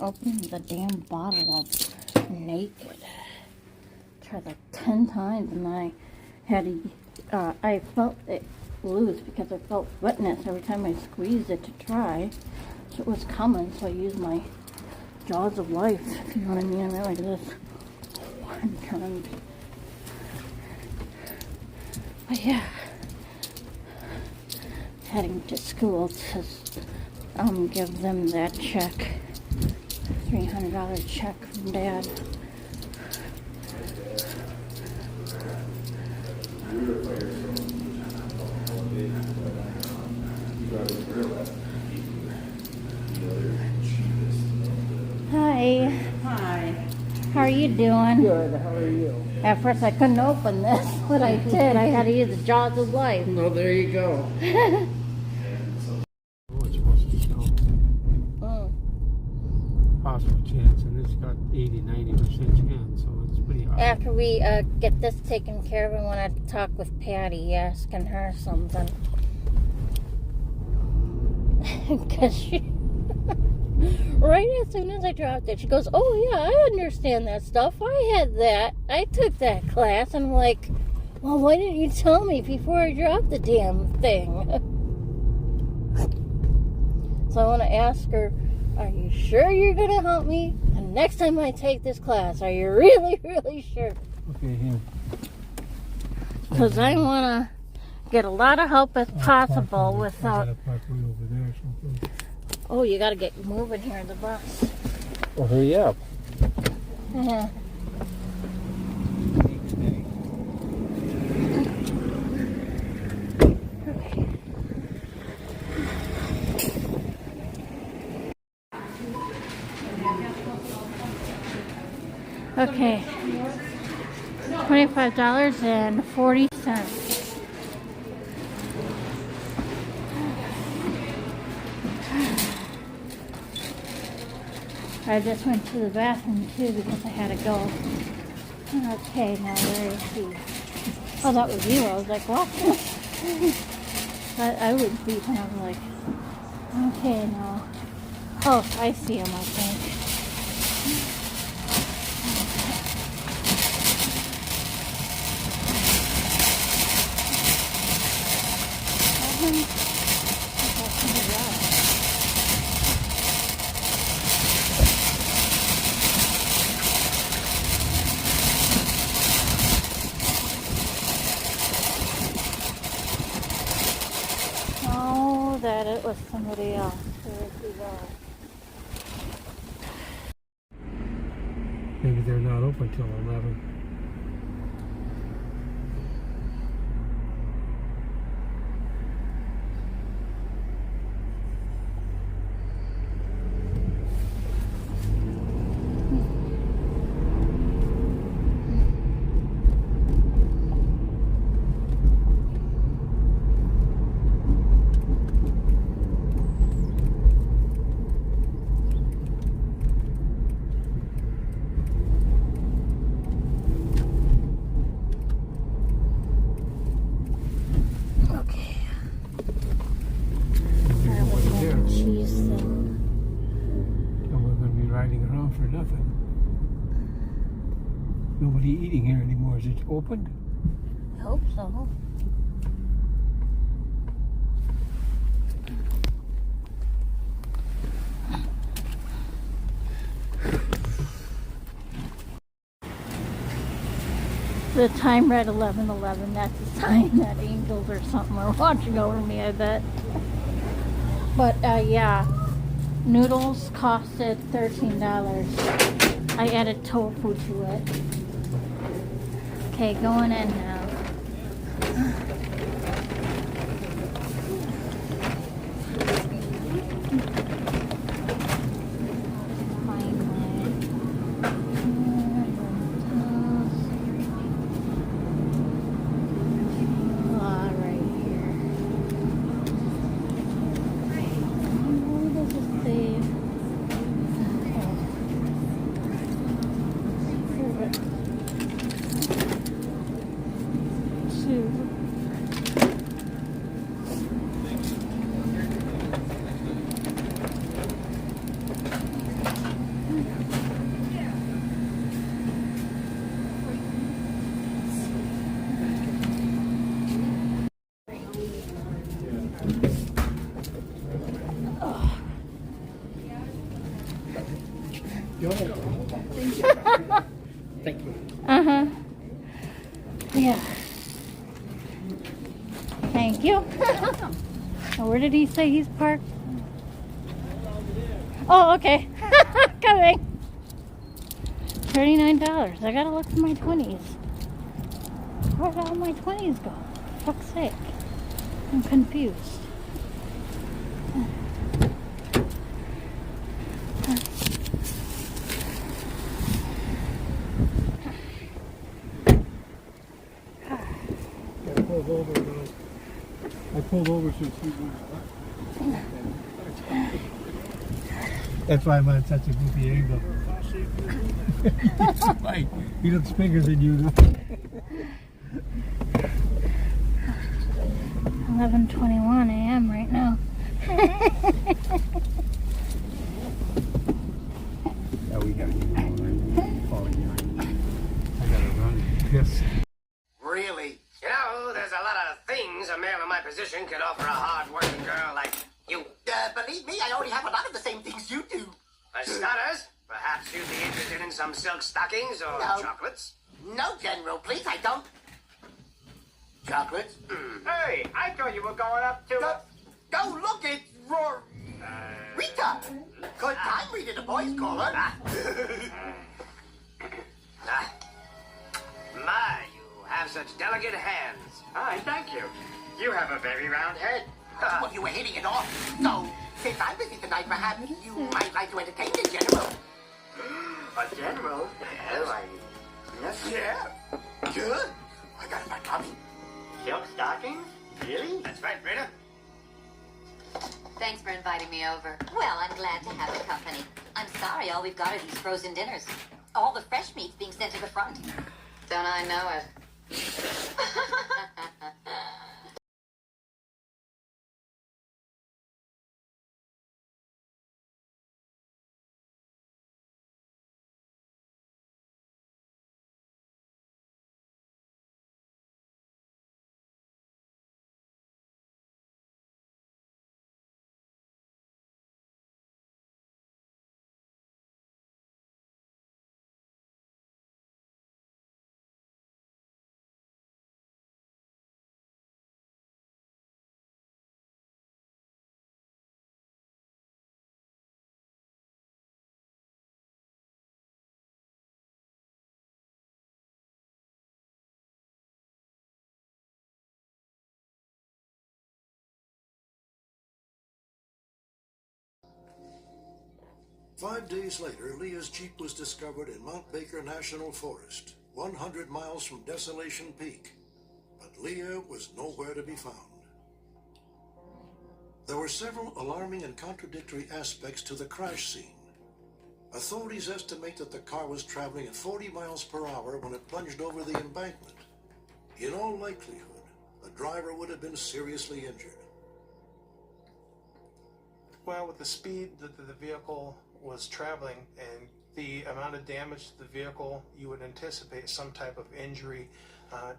opening the damn bottle up naked. Tried like 10 times, and I had to, I felt it loose because I felt wetness every time I squeezed it to try. So it was coming, so I used my jaws of life, if you know what I mean. I went like this. And turned. But yeah, heading to school to give them that check, $300 check from Dad. Hi. Hi. How are you doing? Good. How are you? At first I couldn't open this, but I did. I had to use the jaws of life. No, there you go. Oh, it's supposed to snow. Possible chance, and it's got 80-90% chance, so it's pretty high. After we get this taken care of, I want to talk with Patty, asking her something. Because she, right as soon as I dropped it, she goes, "Oh yeah, I understand that stuff. I had that. I took that class." And I'm like, "Well, why didn't you tell me before I dropped the damn thing?" So I want to ask her, "Are you sure you're going to help me? And next time I take this class, are you really, really sure?" Okay, here. Because I want to get a lot of help as possible without... I gotta park way over there or something. Oh, you got to get moving here in the bus. Well, hurry up. Yeah. Okay, $25.40. I just went to the bathroom too because I had to go. Okay, now where is he? Oh, that was you. I was like, what? I would be when I was like, okay, now. Oh, I see him, I think. Oh, that it was somebody else. Where did he go? Maybe they're not open till 11. For nothing. Nobody eating here anymore. Is it opened? I hope so. The time read 11:11. That's a sign that angels or something are watching over me, I bet. But yeah. Noodles costed $13. I added tofu to it. Okay, going in now. Yeah. Thank you. Where did he say he's parked? Oh, okay. Coming. $39. I gotta look for my 20s. Where'd all my 20s go? For fuck's sake. I'm confused. I pulled over so she That's why I'm on such a goofy angle. Right. He looks bigger than you do. 11:21 a.m. right now. Yeah, we gotta get going. Falling behind. I gotta run. Yes. Really? You know, there's a lot of things a male in my position could offer a hard-working girl like you. Believe me, I already have a lot of the same things you do. For starters, perhaps you'd be interested in some silk stockings or No. chocolates. No, General, please, I don't. Chocolates? Hey, I thought you were going up to... Go look, it's Rita. Good time reading the boys' caller. My, you have such delicate hands. Hi, thank you. You have a very round head. Well, you were hitting it off. So, since I'm busy tonight, perhaps you might like to entertain the General. A general? Yes. Yes. Yeah. Good. I got my copy. Silk stockings? Really? That's right, Rita. Thanks for inviting me over. Well, I'm glad to have the company. I'm sorry all we've got are these frozen dinners. All the fresh meat's being sent to the front. Don't I know it? Five days later, Leah's Jeep was discovered in Mount Baker National Forest, 100 miles from Desolation Peak. But Leah was nowhere to be found. There were several alarming and contradictory aspects to the crash scene. Authorities estimate that the car was traveling at 40 miles per hour when it plunged over the embankment. In all likelihood, the driver would have been seriously injured. Well, with the speed that the vehicle was traveling and the amount of damage to the vehicle, you would anticipate some type of injury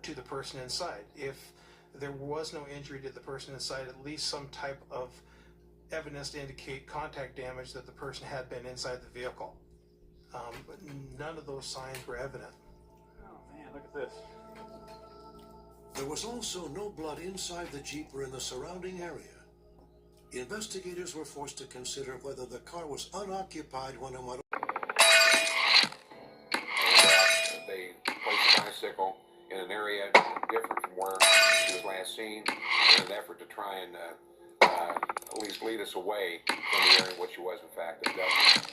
to the person inside. If there was no injury to the person inside, at least some type of evidence to indicate contact damage that the person had been inside the vehicle. But none of those signs were evident. Oh man, look at this. There was also no blood inside the Jeep or in the surrounding area. Investigators were forced to consider whether the car was unoccupied when it went. They placed the bicycle in an area different from where she was last seen in an effort to try and at least lead us away from the area in which she was in fact abducted.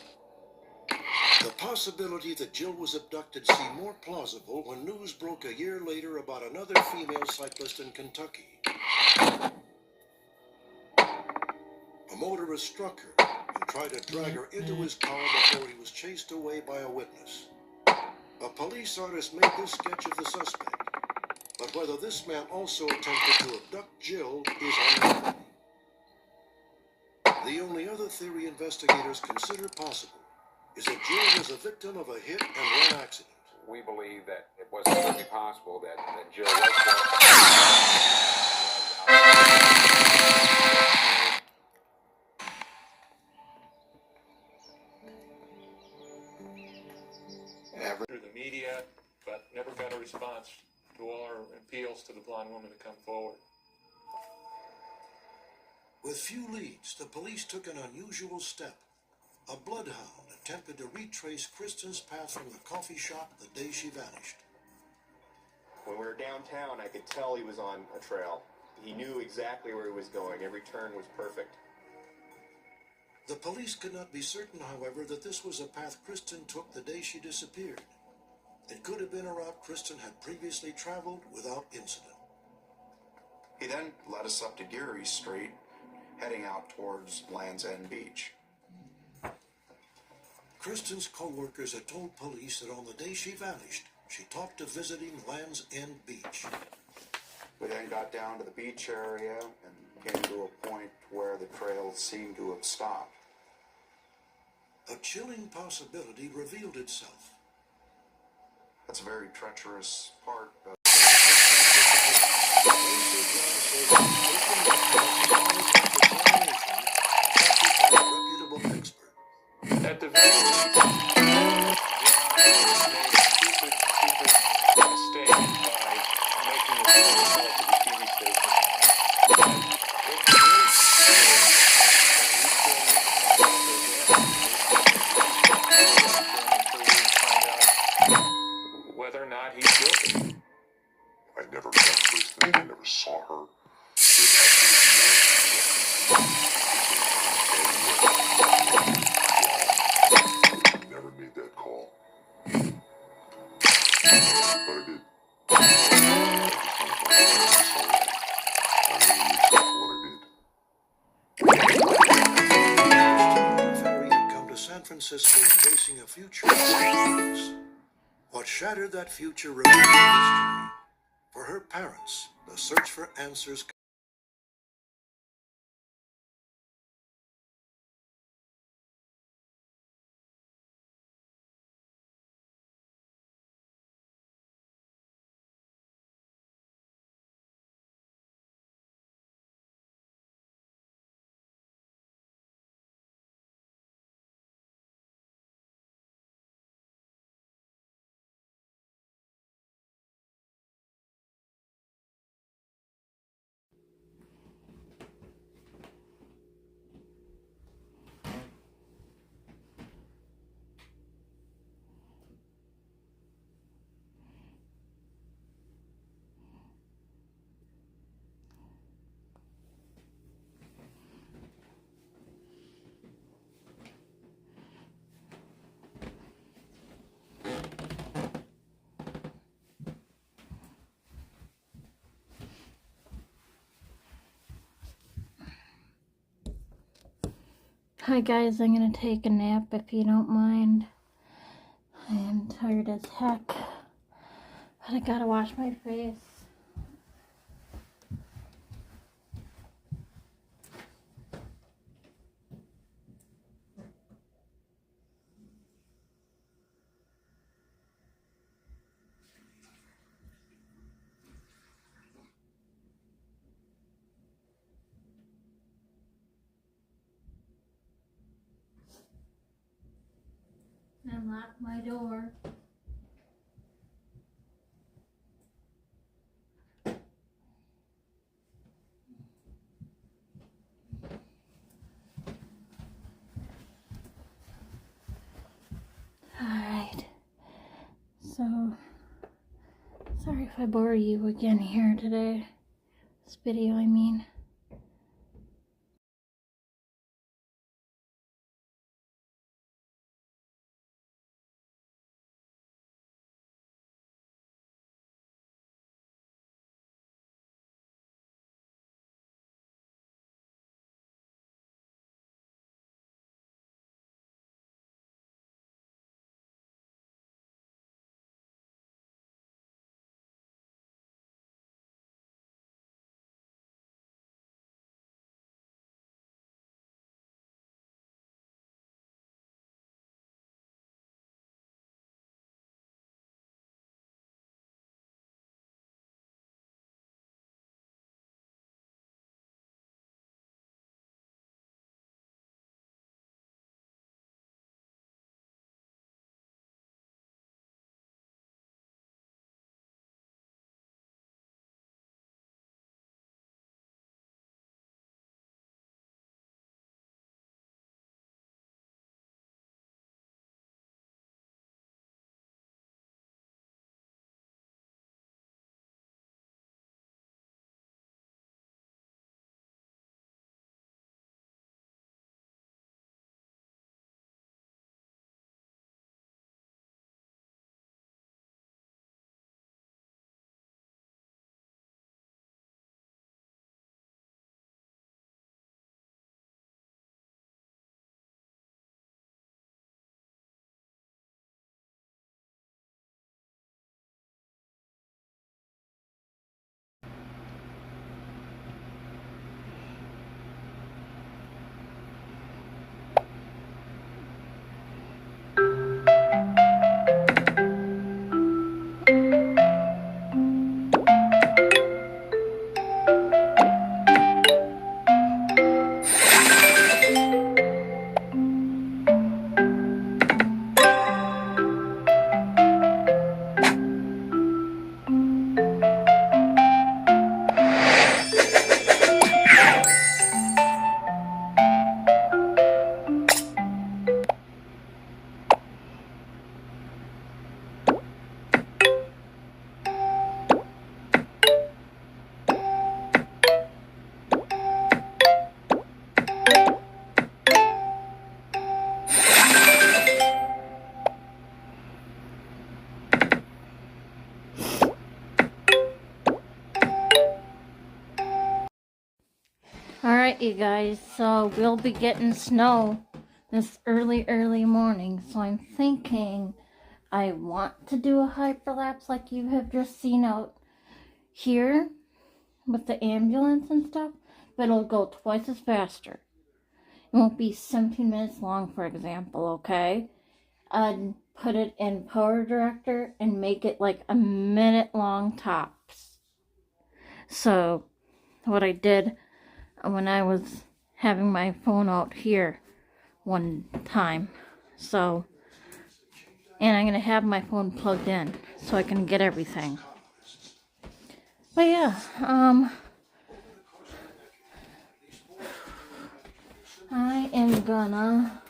The possibility that Jill was abducted seemed more plausible when news broke a year later about another female cyclist in Kentucky. A motorist struck her and tried to drag her into his car before he was chased away by a witness. A police artist made this sketch of the suspect, but whether this man also attempted to abduct Jill is unknown. The only other theory investigators consider possible is that Jill was a victim of a hit-and-run accident. We believe that it was certainly possible that Jill was Through the media, but never got a response to all our appeals to the blonde woman to come forward. With few leads, the police took an unusual step. A bloodhound attempted to retrace Kristen's path from the coffee shop the day she vanished. When we were downtown, I could tell he was on a trail. He knew exactly where he was going. Every turn was perfect. The police could not be certain, however, that this was a path Kristen took the day she disappeared. It could have been a route Kristen had previously traveled without incident. He then led us up to Geary Street, heading out towards Land's End Beach. Kristen's co-workers had told police that on the day she vanished, she talked to visiting Land's End Beach. We then got down to the beach area and came to a point where the trail seemed to have stopped. A chilling possibility revealed itself. That's a very treacherous part of reputable expert. At the very least, mistake by making the phone call to the TV station. Whether or not he's guilty. I never met Kristen. I never saw her. Never made that call. But I did. Ferry had come to San Francisco embracing a future of silence. What shattered that future remained a mystery. For her parents, the search for answers Hi guys, I'm gonna take a nap if you don't mind. I am tired as heck, but I gotta wash my face. And lock my door. Alright. So, sorry if I bore you again here today. This video, I mean. Alright, you guys, so we'll be getting snow this early morning. So I'm thinking I want to do a hyperlapse like you have just seen out here with the ambulance and stuff, but it'll go twice as faster. It won't be 17 minutes long, for example, okay? I'd put it in Power Director and make it like a minute long tops. So, what I did when I was having my phone out here one time, so, and I'm going to have my phone plugged in so I can get everything. But yeah, I am gonna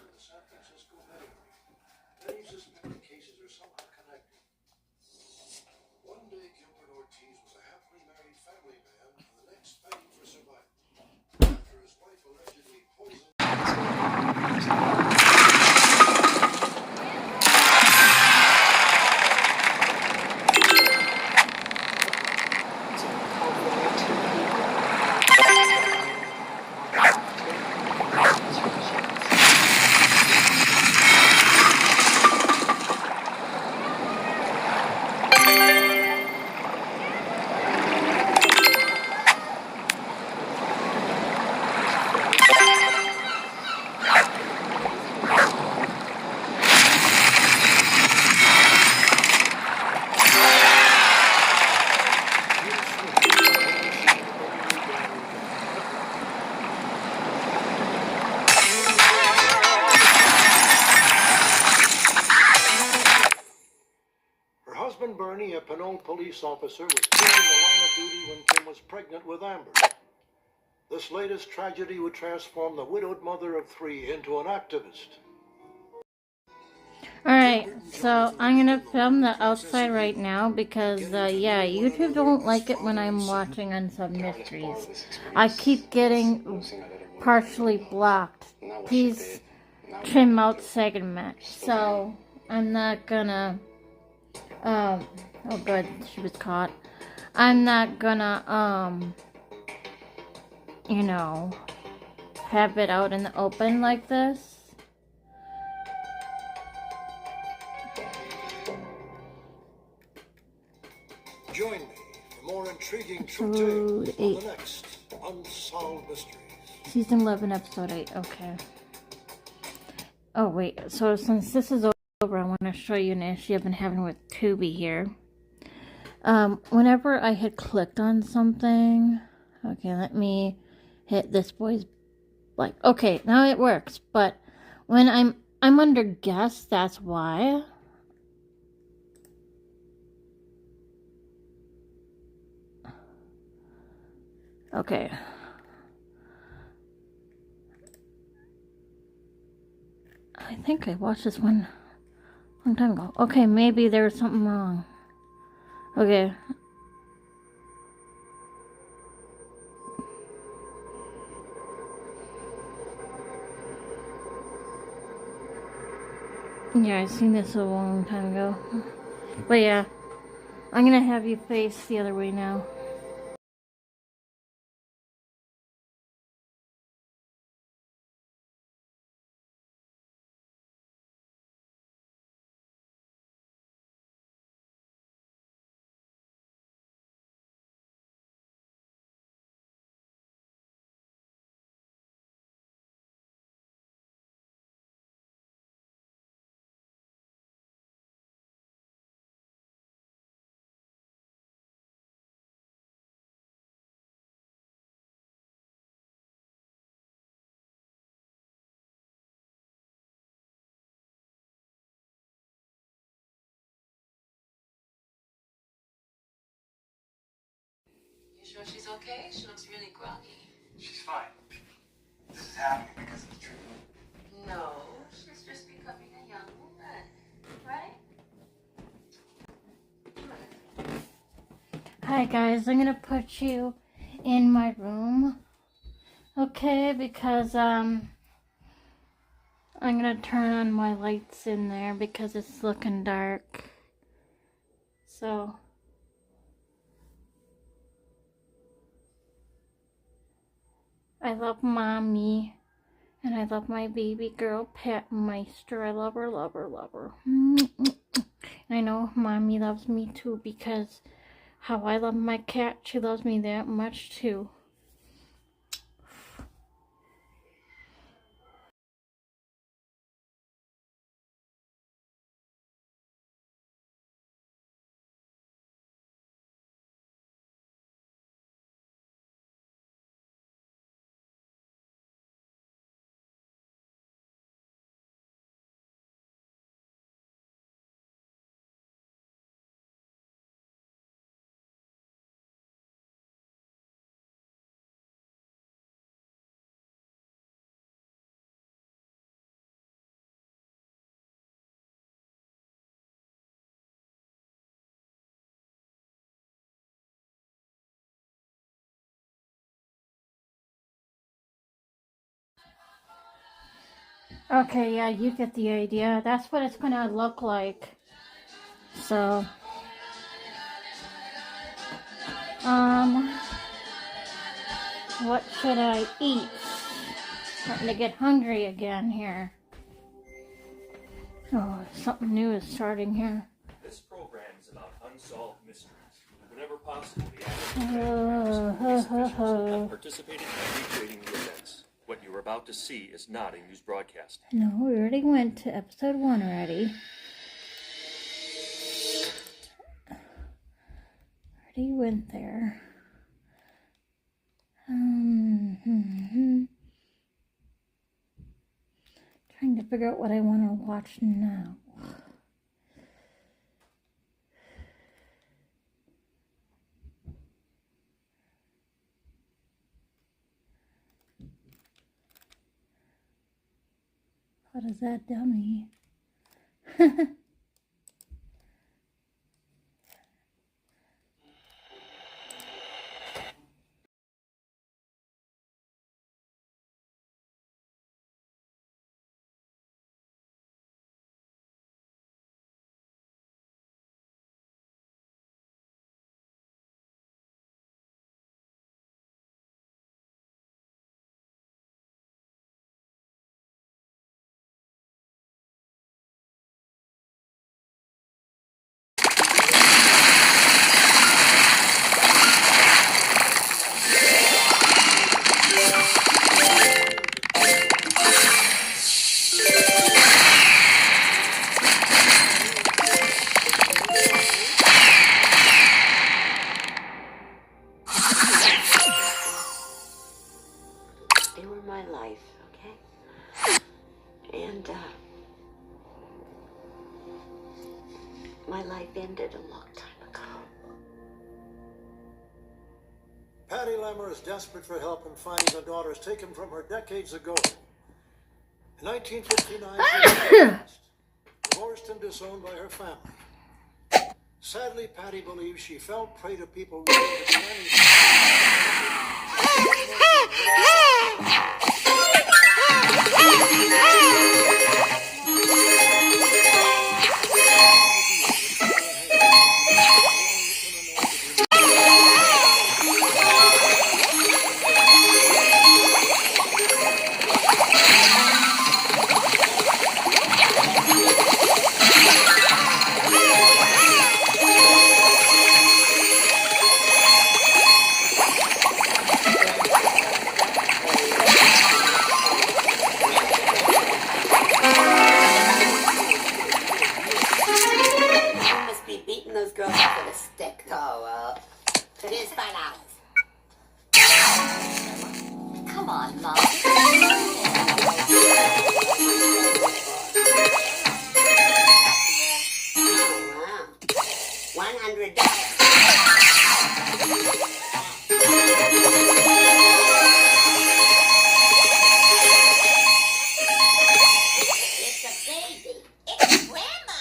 Bernie, a Pinole police officer, was killed in the line of duty when Kim was pregnant with Amber. This latest tragedy would transform the widowed mother of 3 into an activist. Alright, so I'm gonna film the outside right now because, yeah, YouTube don't like it when I'm watching Unsolved Mysteries. I keep getting partially blocked. Please trim out segments. So, I'm not gonna, oh good, she was caught. I'm not gonna, you know, have it out in the open like this. Join me for more intriguing true tales on the next Unsolved Mysteries. Season 11, Episode 8. Okay. Oh, wait. So, since this is over, I want to show you an issue I've been having with Tubi here. Whenever I had clicked on something... Okay, let me hit this boy's... Like, okay, now it works. But when I'm under guest, that's why... Okay. I think I watched this one a long time ago. Okay, maybe there was something wrong. Okay. Yeah, I've seen this a long time ago. But yeah, I'm gonna have you face the other way now. Sure she's okay? She looks really groggy. She's fine. This is happening because of the treatment. No, she's just becoming a young woman, right? Hi guys, I'm gonna put you in my room. Okay, because I'm gonna turn on my lights in there because it's looking dark. So I love Mommy. And I love my baby girl, Pat Meister. I love her, love her, love her. And I know Mommy loves me too, because how I love my cat, she loves me that much too. Okay, yeah, you get the idea. That's what it's gonna look like. So, what should I eat? Starting to get hungry again here. Oh, something new is starting here. This program is about unsolved mysteries. Whenever possible, the have participated in recreating the events. What you are about to see is not a news broadcast. No, we already went to episode 1 already. Already went there. Trying to figure out what I want to watch now. What is that, dummy? My life ended a long time ago. Patty Lemmer is desperate for help in finding the daughters taken from her decades ago. In 1959, she was divorced and disowned by her family. Sadly, Patty believes she fell prey to people willing to do anything. Come on, Mom. It's a baby. It's Grandma.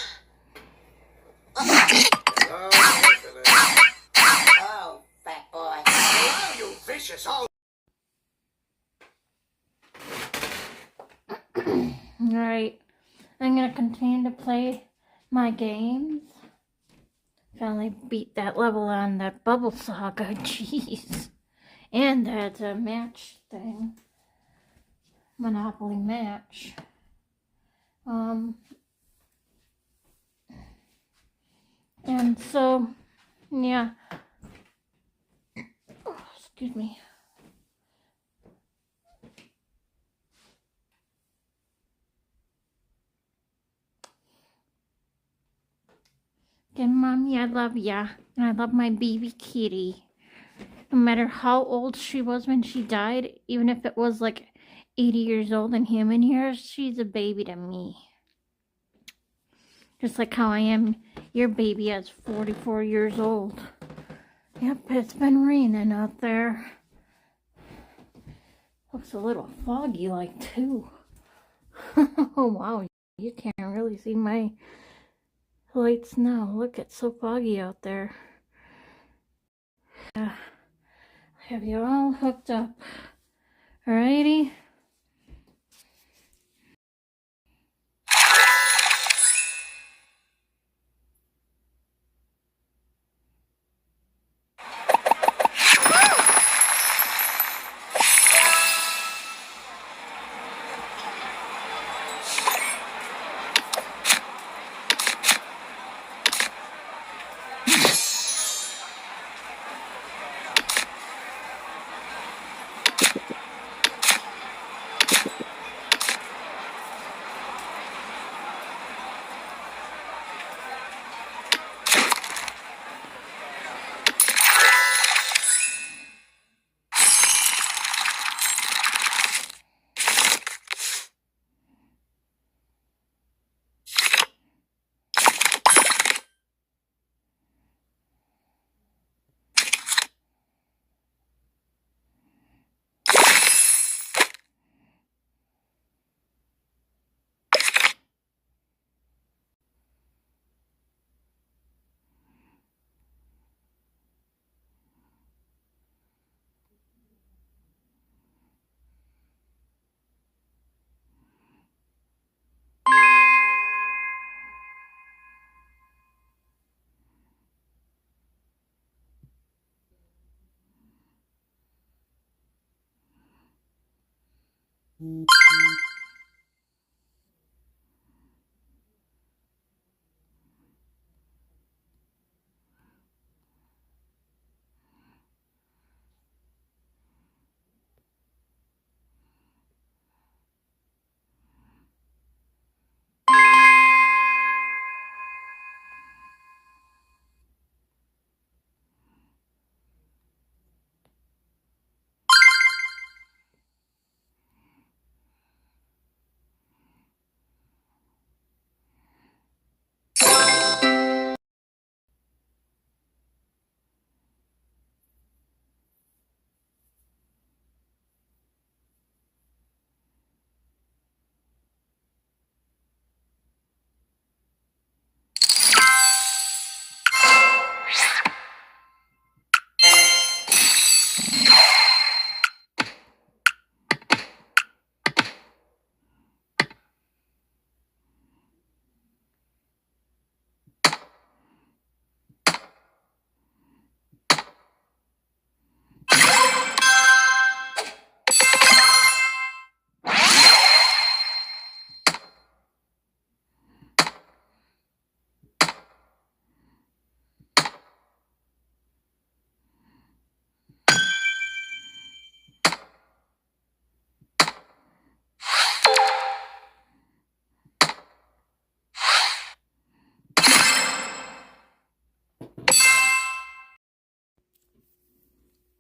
Oh, fat boy. Oh, you vicious old... Alright, I'm going to continue to play my games. Finally beat that level on that Bubble Saga, jeez. And that's a match thing. Monopoly match. And so, yeah. Oh, excuse me. Okay, Mommy, I love ya. And I love my baby kitty. No matter how old she was when she died, even if it was like 80 years old in human years, she's a baby to me. Just like how I am your baby as 44 years old. Yep, it's been raining out there. Looks a little foggy like too. Oh wow, you can't really see my lights now. Look, it's so foggy out there. I have you all hooked up. Alrighty.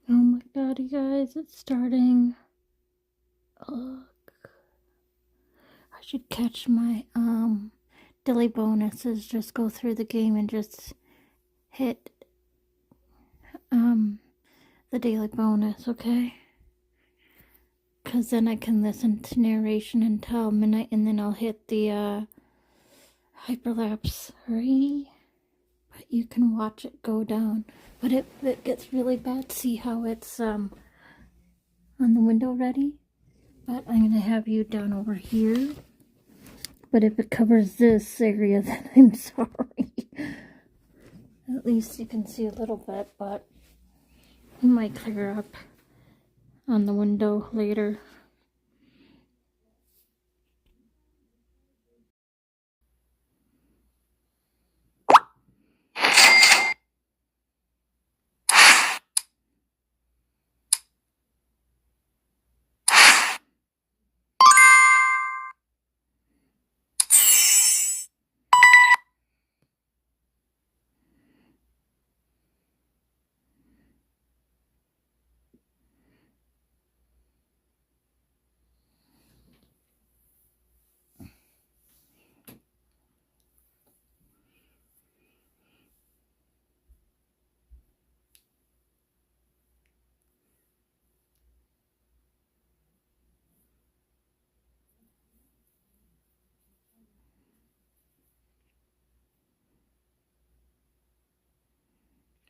Oh my god, you guys, it's starting. Ugh. I should catch my daily bonuses, just go through the game and just hit the daily bonus, okay? Cause then I can listen to narration until midnight and then I'll hit the hyperlapse, alrighty? But you can watch it go down. But if it gets really bad, see how it's on the window ready? But I'm gonna have you down over here. But if it covers this area, then I'm sorry. At least you can see a little bit, but it might clear up on the window later.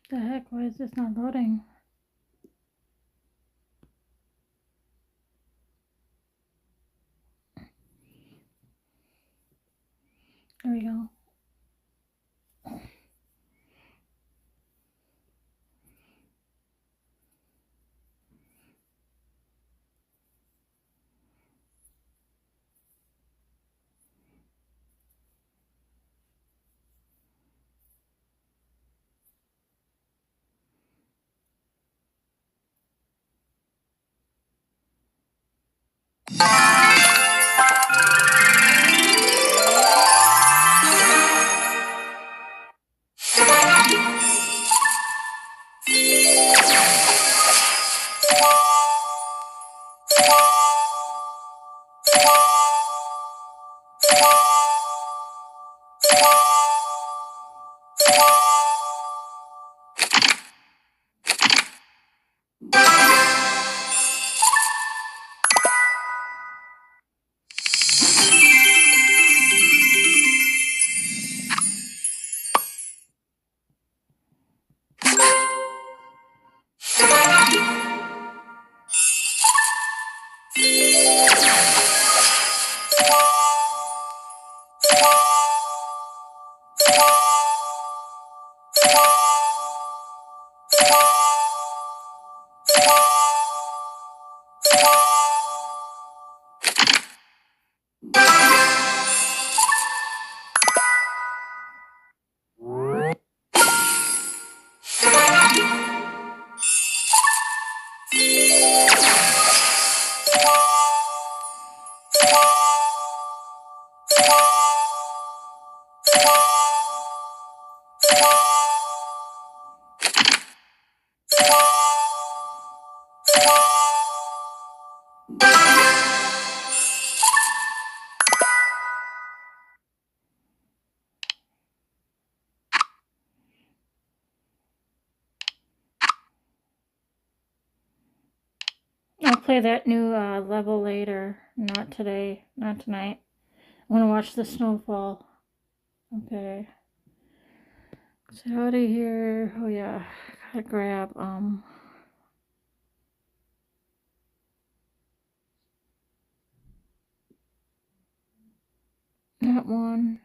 The heck, why is this not loading? There we go. I'll play that new level later. Not today. Not tonight. I want to watch the snowfall. Okay. So out of here. Oh yeah. Gotta grab that one.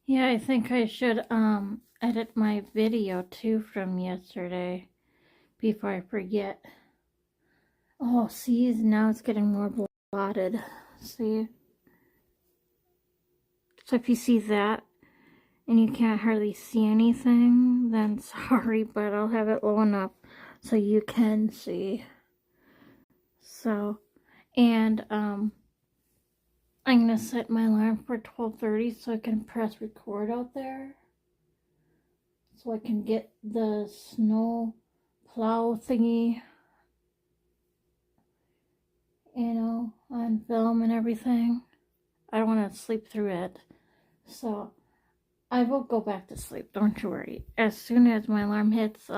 Yeah, I think I should edit my video too from yesterday before I forget. Oh, see, now it's getting more blotted. See? So if you see that and you can't hardly see anything, then sorry, but I'll have it low enough so you can see. So, and I'm gonna set my alarm for 12:30 so I can press record out there. So I can get the snow plow thingy, you know, on film and everything. I don't want to sleep through it. So I will go back to sleep, don't you worry. As soon as my alarm hits,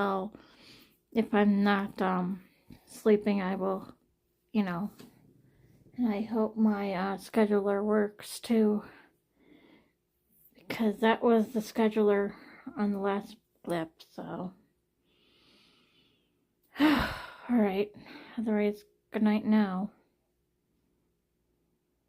if I'm not sleeping, I will, you know. And I hope my scheduler works too, because that was the scheduler on the last clip, so. Alright, otherwise, good night now.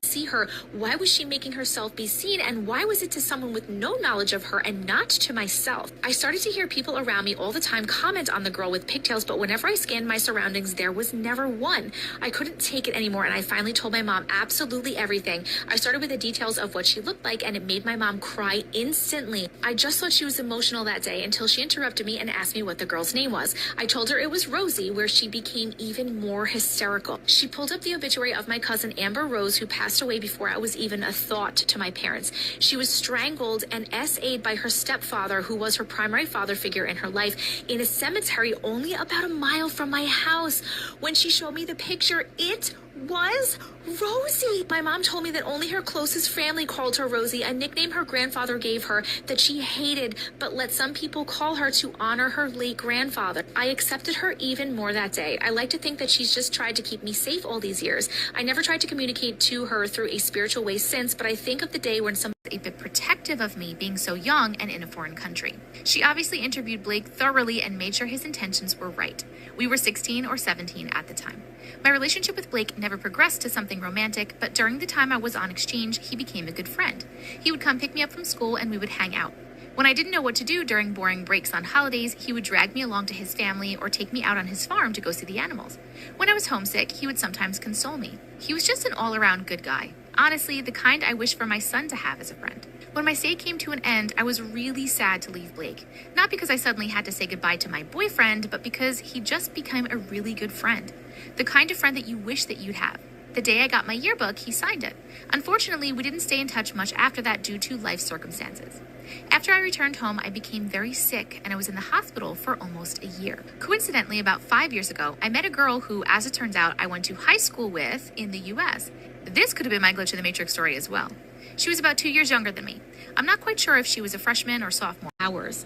See her, why was she making herself be seen, and why was it to someone with no knowledge of her and not to myself? I started to hear people around me all the time comment on the girl with pigtails, but whenever I scanned my surroundings, there was never one. I couldn't take it anymore, and I finally told my mom absolutely everything. I started with the details of what she looked like, and it made my mom cry instantly. I just thought she was emotional that day until she interrupted me and asked me what the girl's name was. I told her it was Rosie, where she became even more hysterical. She pulled up the obituary of my cousin Amber Rose, who passed away before I was even a thought to my parents. She was strangled and SA'd by her stepfather, who was her primary father figure in her life, in a cemetery only about a mile from my house. When she showed me the picture, it was Rosie. My mom told me that only her closest family called her Rosie, a nickname her grandfather gave her that she hated, but let some people call her to honor her late grandfather. I accepted her even more that day. I like to think that she's just tried to keep me safe all these years. I never tried to communicate to her through a spiritual way since, but I think of the day when someone was a bit protective of me being so young and in a foreign country. She obviously interviewed Blake thoroughly and made sure his intentions were right. We were 16 or 17 at the time. My relationship with Blake never progressed to something romantic, but during the time I was on exchange, he became a good friend. He would come pick me up from school and we would hang out. When I didn't know what to do during boring breaks on holidays, he would drag me along to his family or take me out on his farm to go see the animals. When I was homesick, he would sometimes console me. He was just an all-around good guy. Honestly, the kind I wish for my son to have as a friend. When my stay came to an end, I was really sad to leave Blake. Not because I suddenly had to say goodbye to my boyfriend, but because he just became a really good friend. The kind of friend that you wish that you'd have. The day I got my yearbook, he signed it. Unfortunately, we didn't stay in touch much after that due to life circumstances. After I returned home, I became very sick and I was in the hospital for almost a year. Coincidentally, about 5 years ago, I met a girl who, as it turns out, I went to high school with in the US. This could have been my Glitch in the Matrix story as well. She was about 2 years younger than me. I'm not quite sure if she was a freshman or sophomore. Hours.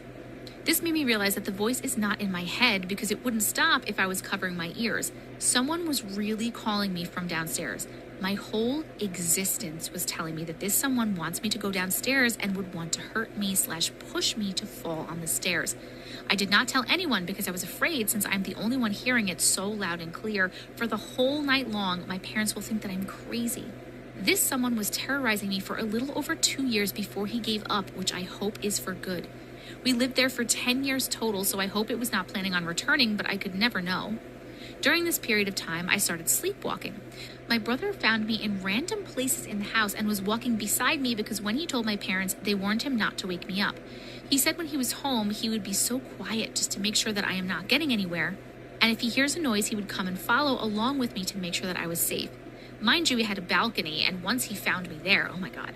This made me realize that the voice is not in my head because it wouldn't stop if I was covering my ears. Someone was really calling me from downstairs. My whole existence was telling me that this someone wants me to go downstairs and would want to hurt me / push me to fall on the stairs. I did not tell anyone because I was afraid, since I'm the only one hearing it so loud and clear, for the whole night long, my parents will think that I'm crazy. This someone was terrorizing me for a little over 2 years before he gave up, which I hope is for good. We lived there for 10 years total, so I hope it was not planning on returning, but I could never know. During this period of time, I started sleepwalking. My brother found me in random places in the house and was walking beside me because when he told my parents, they warned him not to wake me up. He said when he was home, he would be so quiet just to make sure that I am not getting anywhere. And if he hears a noise, he would come and follow along with me to make sure that I was safe. Mind you, we had a balcony, and once he found me there, oh my God.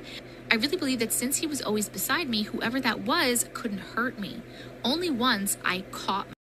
I really believe that since he was always beside me, whoever that was couldn't hurt me. Only once I caught